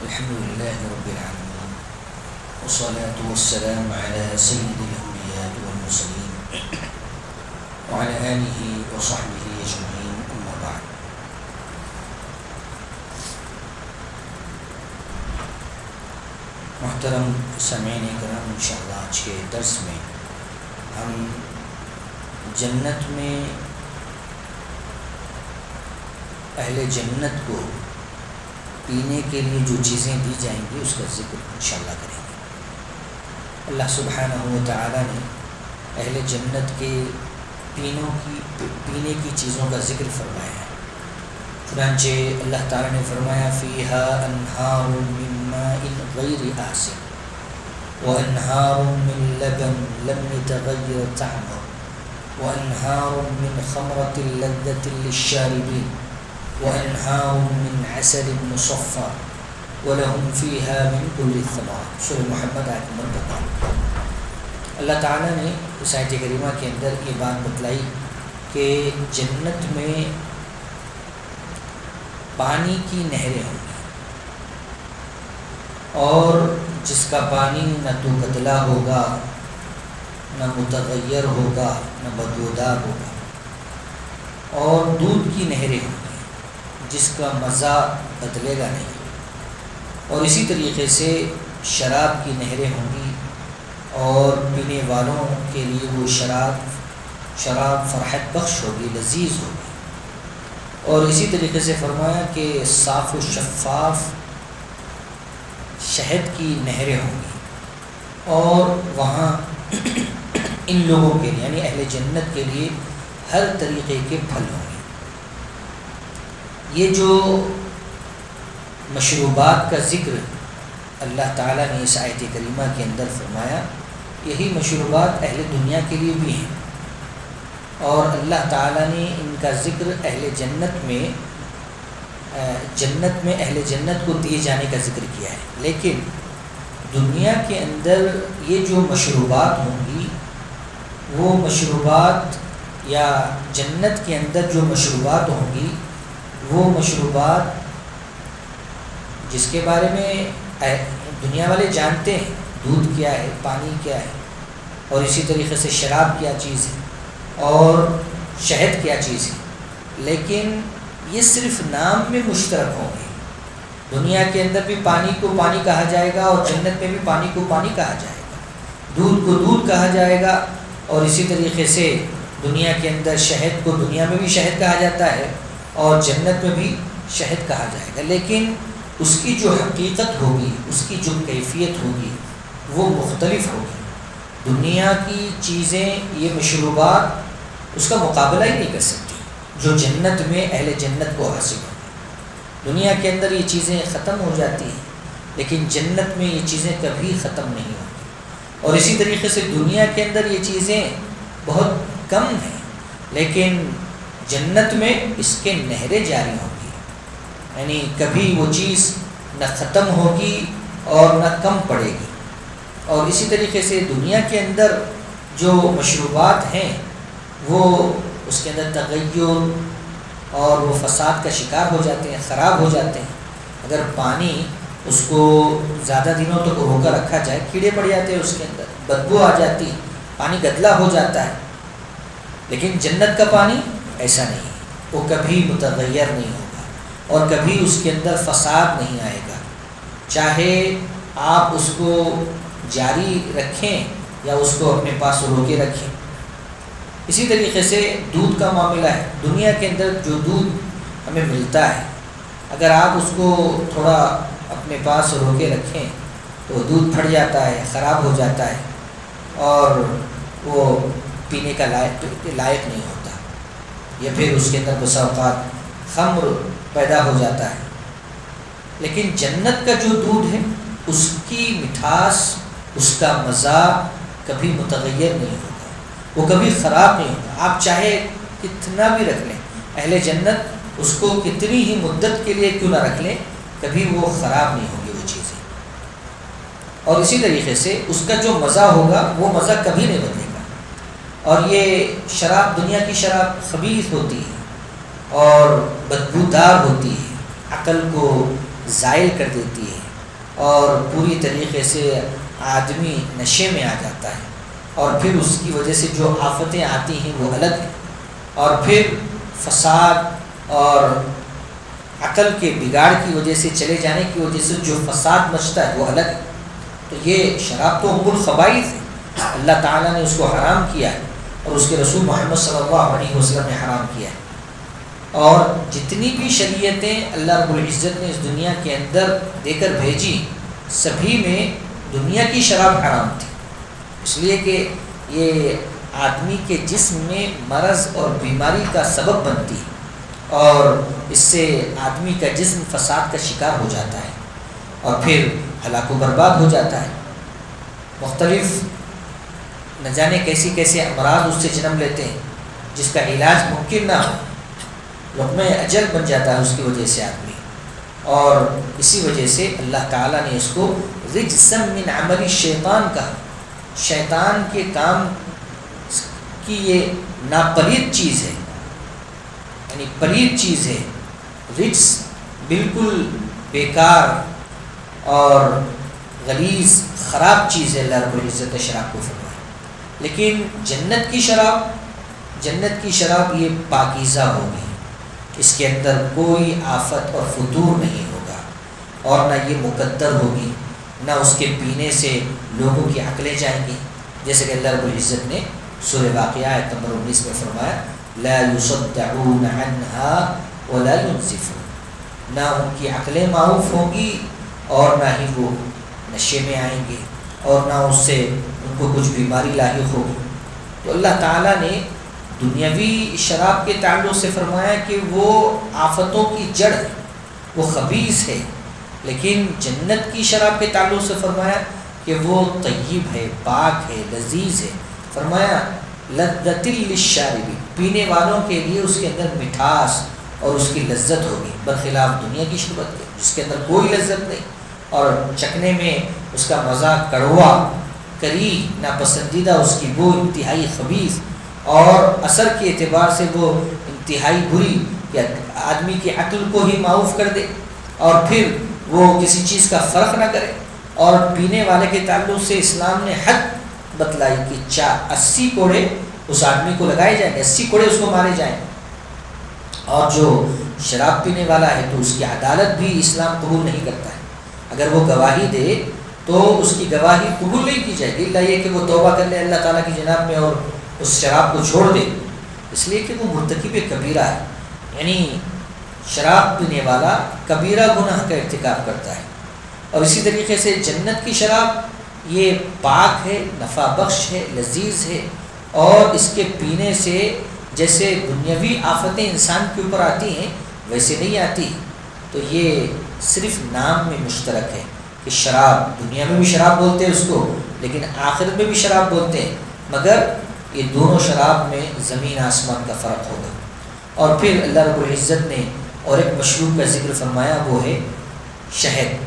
الحمد لله رب العالمين، والصلاة والسلام على سيد الأنبياء والمرسلين وعلى آله وصحبه أجمعين، أما بعد۔ محترم سامعین کرام، انشاءاللہ آج کے درس میں ہم جنت میں اہل جنت کو پینے کے لیے جو چیزیں دی جائیں گی اس کا ذکر انشاءاللہ کریں گے۔ اللہ سبحانہ و تعالی نے اہل جنت کے پینے کی چیزوں کا ذکر فرمایا ہے۔ چنانچہ اللہ تعالی نے فرمایا فیہا انہار من ماء غیر آسن وانہار من لبن لم يتغیر طعمه وانہار من خمرۃ لذۃ للشاربین وانہار من عسل مصفى ولہم فیہا من کل الثمرات۔ سورہ محمد آیت نمبر 12۔ اللہ تعالیٰ نے اس آیت کریمہ کے اندر یہ بات بتلائی کہ جنت میں پانی کی نہریں ہوں گی، اور جس کا پانی نہ تو گدلا ہوگا، نہ متغیر ہوگا، نہ بدبودار ہوگا، اور دودھ کی نہریں ہوں گی جس کا مزہ بدلے گا نہیں، اور اسی طریقے سے شراب کی نہریں ہوں گی، اور پینے والوں کے لیے وہ شراب فرحت بخش ہوگی، لذیذ ہوگی۔ اور اسی طریقے سے فرمایا کہ صاف و شفاف شہد کی نہریں ہوں گی، اور وہاں ان لوگوں کے لیے یعنی اہل جنت کے لیے ہر طریقے کے پھل ہوں گے۔ یہ جو مشروبات کا ذکر اللہ تعالیٰ نے اس آیت کریمہ کے اندر فرمایا، یہی مشروبات اہل دنیا کے لیے بھی ہیں، اور اللہ تعالیٰ نے ان کا ذکر اہل جنت میں اہل جنت کو دیے جانے کا ذکر کیا ہے۔ لیکن دنیا کے اندر یہ جو مشروبات ہوں گی، وہ مشروبات یا جنت کے اندر جو مشروبات ہوں گی، وہ مشروبات جس کے بارے میں دنیا والے جانتے ہیں، دودھ کیا ہے، پانی کیا ہے، اور اسی طریقے سے شراب کیا چیز ہے اور شہد کیا چیز ہے، لیکن یہ صرف نام میں مشترک ہوں گے۔ دنیا کے اندر بھی پانی کو پانی کہا جائے گا، اور جنت میں بھی پانی کو پانی کہا جائے گا، دودھ کو دودھ کہا جائے گا، اور اسی طریقے سے دنیا کے اندر شہد کو دنیا میں بھی شہد کہا جاتا ہے، اور جنت میں بھی شہد کہا جائے گا، لیکن اس کی جو حقیقت ہوگی، اس کی جو کیفیت ہوگی، وہ مختلف ہوگی۔ دنیا کی چیزیں، یہ مشروبات اس کا مقابلہ ہی نہیں کر سکتی جو جنت میں اہل جنت کو حاصل ہوگی۔ دنیا کے اندر یہ چیزیں ختم ہو جاتی ہیں، لیکن جنت میں یہ چیزیں کبھی ختم نہیں ہوتی، اور اسی طریقے سے دنیا کے اندر یہ چیزیں بہت کم ہیں، لیکن جنت میں اس کے نہریں جاری ہوں گی، یعنی کبھی وہ چیز نہ ختم ہوگی اور نہ کم پڑے گی۔ اور اسی طریقے سے دنیا کے اندر جو مشروبات ہیں، وہ اس کے اندر تغیر اور وہ فساد کا شکار ہو جاتے ہیں، خراب ہو جاتے ہیں۔ اگر پانی اس کو زیادہ دنوں تک روکا رکھا جائے، کیڑے پڑ جاتے ہیں اس کے اندر، بدبو آ جاتی ہے، پانی گدلا ہو جاتا ہے۔ لیکن جنت کا پانی ایسا نہیں ہے، وہ کبھی متغیر نہیں ہوگا، اور کبھی اس کے اندر فساد نہیں آئے گا، چاہے آپ اس کو جاری رکھیں یا اس کو اپنے پاس روکے رکھیں۔ اسی طریقے سے دودھ کا معاملہ ہے۔ دنیا کے اندر جو دودھ ہمیں ملتا ہے، اگر آپ اس کو تھوڑا اپنے پاس روکے رکھیں تو دودھ پھٹ جاتا ہے، خراب ہو جاتا ہے، اور وہ پینے کا لائق نہیں ہوتا، یا پھر اس کے اندر بسا اوقات خمر پیدا ہو جاتا ہے۔ لیکن جنت کا جو دودھ ہے، اس کی مٹھاس، اس کا مزہ کبھی متغیر نہیں ہوگا، وہ کبھی خراب نہیں ہوگا۔ آپ چاہے کتنا بھی رکھ لیں، اہل جنت اس کو کتنی ہی مدت کے لیے کیوں نہ رکھ لیں، کبھی وہ خراب نہیں ہوگی وہ چیزیں۔ اور اسی طریقے سے اس کا جو مزہ ہوگا، وہ مزہ کبھی نہیں بدلے گا۔ اور یہ شراب، دنیا کی شراب خبیث ہوتی ہے اور بدبودار ہوتی ہے، عقل کو زائل کر دیتی ہے، اور پوری طریقے سے آدمی نشے میں آ جاتا ہے، اور پھر اس کی وجہ سے جو آفتیں آتی ہیں وہ الگ ہیں، اور پھر فساد اور عقل کے بگاڑ کی وجہ سے، چلے جانے کی وجہ سے جو فساد مچتا ہے وہ الگ ہے۔ تو یہ شراب تو ام الخبائث ہے، اللہ تعالیٰ نے اس کو حرام کیا ہے اور اس کے رسول محمد صلی اللہ علیہ وسلم نے حرام کیا ہے۔ اور جتنی بھی شریعتیں اللہ رب العزت نے اس دنیا کے اندر دے کر بھیجی، سبھی میں دنیا کی شراب حرام تھی، اس لیے کہ یہ آدمی کے جسم میں مرض اور بیماری کا سبب بنتی ہے، اور اس سے آدمی کا جسم فساد کا شکار ہو جاتا ہے اور پھر ہلاک و برباد ہو جاتا ہے۔ مختلف نہ جانے کیسی کیسے امراض اس سے جنم لیتے ہیں جس کا علاج ممکن نہ ہو، لقمہ اجل بن جاتا ہے اس کی وجہ سے آدمی، اور اسی وجہ سے اللہ تعالیٰ نے اس کو رجسا من عمل الشیطان کہا، شیطان کے کام کی یہ ناپلید چیز ہے، یعنی پلید چیز ہے، رجس بالکل بیکار اور غلیظ خراب چیز ہے، اللہ رب العزت نے شراب کو فرمایا۔ لیکن جنت کی شراب یہ پاکیزہ ہوگی، اس کے اندر کوئی آفت اور فتور نہیں ہوگا، اور نہ یہ مقدر ہوگی، نہ اس کے پینے سے لوگوں کی عقلیں جائیں گی، جیسے کہ اللہ رب العزت نے سورہ واقعہ آیت نمبر 19 میں فرمایا لا يصدعون عنها ولا ينزفون، نہ ان کی عقلیں معروف ہوں گی اور نہ ہی وہ نشے میں آئیں گے، اور نہ اس سے ان کو کچھ بیماری لاحق ہوگی۔ تو اللہ تعالیٰ نے دنیاوی شراب کے تعلق سے فرمایا کہ وہ آفتوں کی جڑ ہے، وہ خبیث ہے، لیکن جنت کی شراب کے تعلق سے فرمایا کہ وہ طیب ہے، پاک ہے، لذیذ ہے۔ فرمایا لذت للشاربین، پینے والوں کے لیے اس کے اندر مٹھاس اور اس کی لذت ہوگی، برخلاف دنیا کی شربت کے جس کے اندر کوئی لذت نہیں، اور چکھنے میں اس کا مزہ کڑوا، کری، ناپسندیدہ اس کی بو انتہائی خبیث، اور اثر کے اعتبار سے وہ انتہائی بری کہ آدمی کی عقل کو ہی معاف کر دے، اور پھر وہ کسی چیز کا فرق نہ کرے۔ اور پینے والے کے تعلق سے اسلام نے حد بتلائی کہ 80 کوڑے اس آدمی کو لگائے جائیں گے، 80 کوڑے اس کو مارے جائیں گے، اور جو شراب پینے والا ہے تو اس کی عدالت بھی اسلام قبول نہیں کرتا ہے، اگر وہ گواہی دے تو اس کی گواہی قبول نہیں کی جائے گی، اللہ یہ کہ وہ توبہ کر لے اللہ تعالیٰ کی جناب میں اور اس شراب کو چھوڑ دے، اس لیے کہ وہ مرتکب کبیرہ ہے، یعنی شراب پینے والا کبیرہ گناہ کا ارتکاب کرتا ہے۔ اور اسی طریقے سے جنت کی شراب یہ پاک ہے، نفع بخش ہے، لذیذ ہے، اور اس کے پینے سے جیسے دنیاوی آفتیں انسان کے اوپر آتی ہیں ویسے نہیں آتی۔ تو یہ صرف نام میں مشترک ہے کہ شراب، دنیا میں بھی شراب بولتے ہیں اس کو، لیکن آخرت میں بھی شراب بولتے ہیں، مگر یہ دونوں شراب میں زمین آسمان کا فرق ہوگا۔ اور پھر اللہ رب العزت نے اور ایک مشروب کا ذکر فرمایا، وہ ہے شہد۔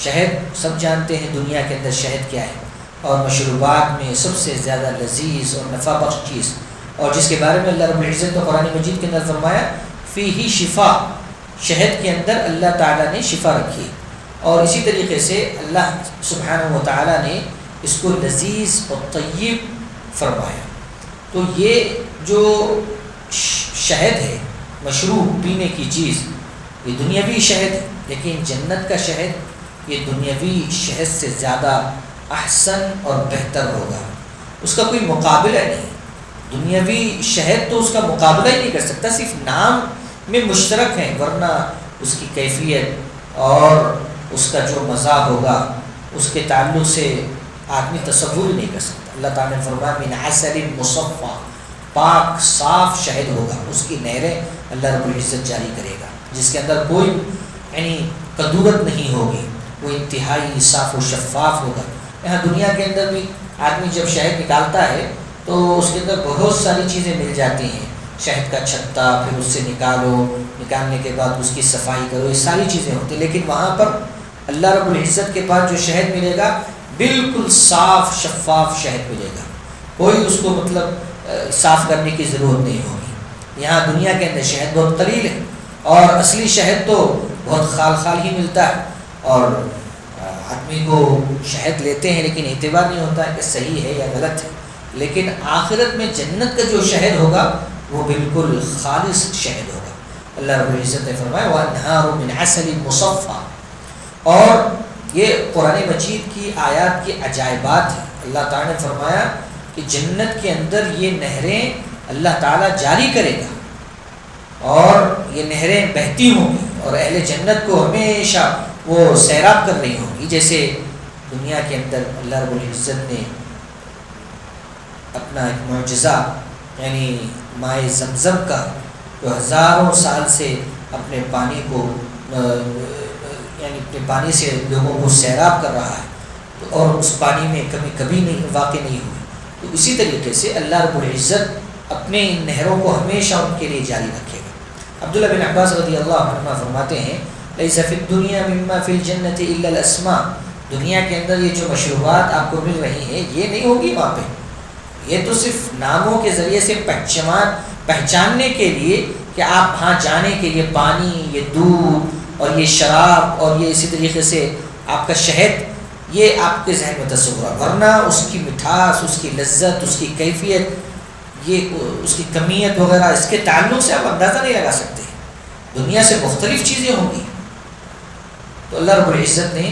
شہد سب جانتے ہیں دنیا کے اندر شہد کیا ہے، اور مشروبات میں سب سے زیادہ لذیذ اور نفع بخش چیز، اور جس کے بارے میں اللہ رب العزت نے قرآن مجید کے اندر فرمایا فیہ شفا، شہد کے اندر اللہ تعالیٰ نے شفا رکھی، اور اسی طریقے سے اللہ سبحانہ و تعالیٰ نے اس کو لذیذ اور طیب فرمایا۔ تو یہ جو شہد ہے، مشروب پینے کی چیز، یہ دنیاوی شہد ہے، لیکن جنت کا شہد یہ دنیاوی شہد سے زیادہ احسن اور بہتر ہوگا، اس کا کوئی مقابلہ نہیں۔ دنیاوی شہد تو اس کا مقابلہ ہی نہیں کر سکتا، صرف نام میں مشترک ہیں، ورنہ اس کی کیفیت اور اس کا جو مزہ ہوگا اس کے تعلق سے آدمی تصور ہی نہیں کر سکتا۔ اللہ تعالیٰ نے فرمایا من عسل مصفی، پاک صاف شہد ہوگا، اس کی نہریں اللہ رب العزت جاری کرے گا، جس کے اندر کوئی یعنی کدورت نہیں ہوگی، وہ انتہائی صاف و شفاف ہوگا۔ یہاں دنیا کے اندر بھی آدمی جب شہد نکالتا ہے تو اس کے اندر بہت ساری چیزیں مل جاتی ہیں، شہد کا چھتا، پھر اس سے نکالو، نکالنے کے بعد اس کی صفائی کرو، یہ ساری چیزیں ہوتی ہیں، لیکن وہاں پر اللہ رب العزت کے پاس جو شہد ملے گا بالکل صاف شفاف شہد ملے گا، کوئی اس کو مطلب صاف کرنے کی ضرورت نہیں ہوگی۔ یہاں دنیا کے اندر شہد بہت قلیل ہے، اور اصلی شہد تو بہت خال خال ہی ملتا ہے، اور آدمی کو شہد لیتے ہیں لیکن اعتبار نہیں ہوتا کہ صحیح ہے یا غلط ہے، لیکن آخرت میں جنت کا جو شہد ہوگا وہ بالکل خالص شہد ہوگا۔ اللہ رب العزت نے فرمایا وَأَنْهَارٌ مِّنْ عَسَلٍ مُصَفًّى، اور یہ قرآن مجید کی آیات کی عجائبات ہیں۔ اللہ تعالیٰ نے فرمایا کہ جنت کے اندر یہ نہریں اللہ تعالیٰ جاری کرے گا اور یہ نہریں بہتی ہوں گی اور اہل جنت کو ہمیشہ وہ سیراب کر رہی ہوں گی، جیسے دنیا کے اندر اللہ رب العزت نے اپنا ایک معجزہ یعنی مائع زمزم کا جو ہزاروں سال سے اپنے پانی کو یعنی اپنے پانی سے لوگوں کو سیراب کر رہا ہے اور اس پانی میں کبھی نہیں واقع نہیں ہوئی، تو اسی طریقے سے اللہ رب العزت اپنے ان نہروں کو ہمیشہ ان کے لیے جاری رکھے گا۔ عبداللہ بن عباس رضی اللہ عنہ فرماتے ہیں لیس فی الدنیا مما فی الجنت الا الاسماء، دنیا کے اندر یہ جو مشروبات آپ کو مل رہی ہیں یہ نہیں ہوگی وہاں پہ، یہ تو صرف ناموں کے ذریعے سے پہچاننے کے لیے کہ آپ وہاں جانیں کہ یہ پانی، یہ دودھ اور یہ شراب اور یہ اسی طریقے سے آپ کا شہد، یہ آپ کے ذہن میں تصور ہے، ورنہ اس کی مٹھاس، اس کی لذت، اس کی کیفیت، یہ اس کی کمیت وغیرہ، اس کے تعلق سے آپ اندازہ نہیں لگا سکتے، دنیا سے مختلف چیزیں ہوں گی۔ تو اللہ رب العزت نے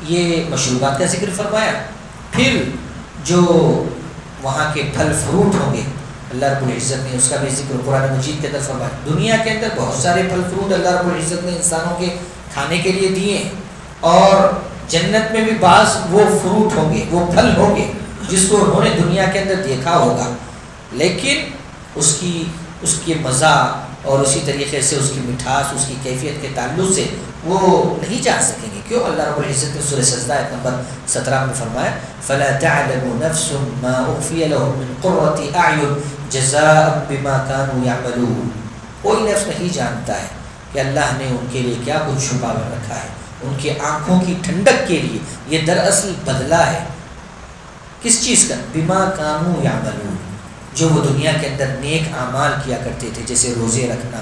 یہ مشروبات کا ذکر فرمایا، پھر جو وہاں کے پھل فروٹ ہوں گے اللہ رب العزت نے اس کا بھی ذکر قرآن مجید کے اندر فرمایا۔ دنیا کے اندر بہت سارے پھل فروٹ اللہ رب العزت نے انسانوں کے کھانے کے لیے دیے ہیں، اور جنت میں بھی بعض وہ فروٹ ہوں گے، وہ پھل ہوں گے جس کو انہوں نے دنیا کے اندر دیکھا ہوگا، لیکن اس کی مزہ اور اسی طریقے سے اس کی مٹھاس، اس کی کیفیت کے تعلق سے وہ نہیں جان سکیں گے۔ کیوں؟ اللہ رب العزت نے سورہ سجدہ آیت نمبر 17 میں فرمایا فَلَا تَعْلَمُ نَفْسٌ مَا أُخْفِيَ لَهُم مِّن قُرَّةِ أَعْيُنٍ جَزَاءً بِمَا كَانُوا يَعْمَلُونَ، کوئی نفس نہیں جانتا ہے کہ اللہ نے ان کے لیے کیا کچھ چھپا کر رکھا ہے، ان کی آنکھوں کی ٹھنڈک کے لیے۔ یہ دراصل بدلہ ہے کس چیز کا؟ بِمَا كَانُوا يَعْمَلُونَ، جو وہ دنیا کے اندر نیک اعمال کیا کرتے تھے، جیسے روزے رکھنا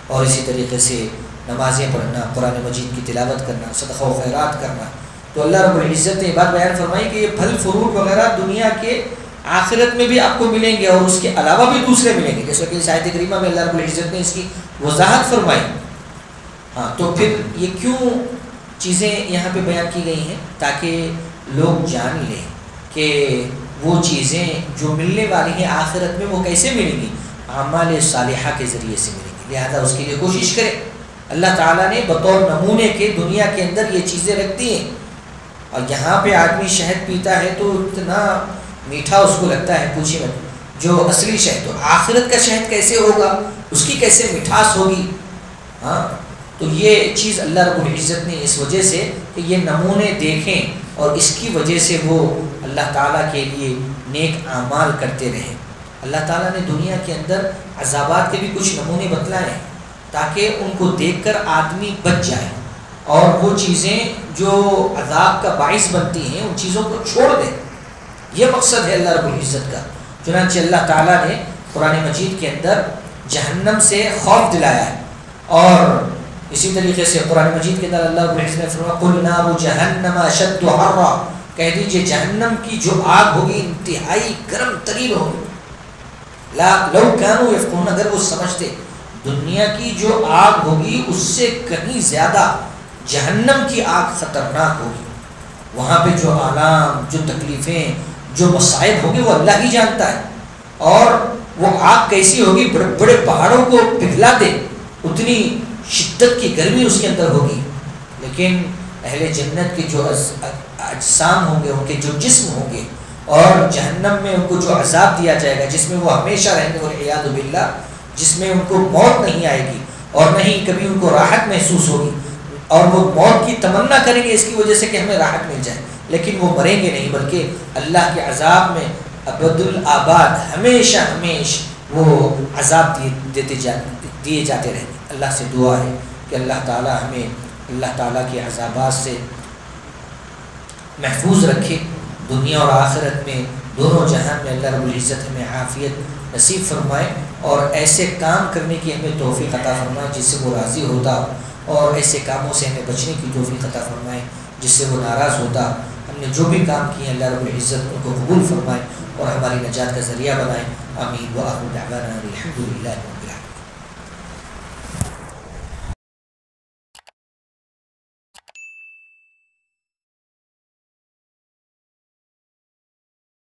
اور اسی طریقے سے نمازیں پڑھنا، قرآن مجید کی تلاوت کرنا، صدقہ و خیرات کرنا۔ تو اللہ رب العزت نے یہ بات بیان فرمائی کہ یہ پھل فروٹ وغیرہ دنیا کے آخرت میں بھی آپ کو ملیں گے اور اس کے علاوہ بھی دوسرے ملیں گے، جیسے کہ اس آیت کریمہ میں اللہ رب العزت نے اس کی وضاحت فرمائی۔ ہاں، تو پھر یہ کیوں چیزیں یہاں پہ بیان کی گئی ہیں؟ تاکہ لوگ جان لیں کہ وہ چیزیں جو ملنے والی ہیں آخرت میں وہ کیسے ملیں گی، اعمال صالحہ کے ذریعے سے ملیں گی، لہذا اس کے لیے کوشش کریں۔ اللہ تعالیٰ نے بطور نمونے کے دنیا کے اندر یہ چیزیں رکھ دی ہیں، اور یہاں پہ آدمی شہد پیتا ہے تو اتنا میٹھا اس کو لگتا ہے، پوچھیں مت، جو اصلی شہد، تو آخرت کا شہد کیسے ہوگا، اس کی کیسے مٹھاس ہوگی۔ ہاں، تو یہ چیز اللہ رب العزت نے اس وجہ سے کہ یہ نمونے دیکھیں اور اس کی وجہ سے وہ اللہ تعالیٰ کے لیے نیک اعمال کرتے رہیں۔ اللہ تعالیٰ نے دنیا کے اندر عذابات کے بھی کچھ نمونے بتلائے ہیں تاکہ ان کو دیکھ کر آدمی بچ جائے اور وہ چیزیں جو عذاب کا باعث بنتی ہیں ان چیزوں کو چھوڑ دیں۔ یہ مقصد ہے اللہ رب العزت کا۔ چنانچہ اللہ تعالیٰ نے قرآن مجید کے اندر جہنم سے خوف دلایا ہے، اور اسی طریقے سے قرآن مجید کے اندر اللہ رب العزت نے فرمایا قُلْ نَارُ جَهَنَّمَ أَشَدُّ حَرًّا، کہہ دیجئے جہنم کی جو آگ ہوگی انتہائی گرم ترین ہوگی۔ لَوْ كَانُوا يَفْقَهُونَ، اگر وہ سمجھتے، دنیا کی جو آگ ہوگی اس سے کہیں زیادہ جہنم کی آگ خطرناک ہوگی۔ وہاں پہ جو آلام، جو تکلیفیں، جو مصائب ہوگی وہ اللہ ہی جانتا ہے، اور وہ آگ کیسی ہوگی، بڑے بڑے پہاڑوں کو پگھلا دے اتنی شدت کی گرمی اس کے اندر ہوگی۔ لیکن اہل جنت کے جو اجسام ہوں گے، ان کے جو جسم ہوں گے، اور جہنم میں ان کو جو عذاب دیا جائے گا جس میں وہ ہمیشہ رہیں گے والعیاذ باللہ، جس میں ان کو موت نہیں آئے گی اور نہیں کبھی ان کو راحت محسوس ہوگی، اور وہ موت کی تمنا کریں گے اس کی وجہ سے کہ ہمیں راحت مل جائے، لیکن وہ مریں گے نہیں، بلکہ اللہ کے عذاب میں ابد الآباد ہمیشہ وہ عذاب دیے جاتے رہیں گے۔ اللہ سے دعا ہے کہ اللہ تعالی ہمیں اللہ تعالیٰ کے عذابات سے محفوظ رکھے، دنیا اور آخرت میں دونوں جہان میں اللہ رب العزت ہمیں عافیت نصیب فرمائے، اور ایسے کام کرنے کی ہمیں توفیق عطا فرمائے جس سے وہ راضی ہوتا، اور ایسے کاموں سے ہمیں بچنے کی توفیق عطا فرمائے۔ جس سے وہ ناراض ہوتا. ہم نے جو بھی کام کیے ہیں اللہ رب العزت ان کو قبول فرمائے اور ہماری نجات کا ذریعہ بنائے. آمین. وآخر دعوانا الحمد للہ رب العالمین.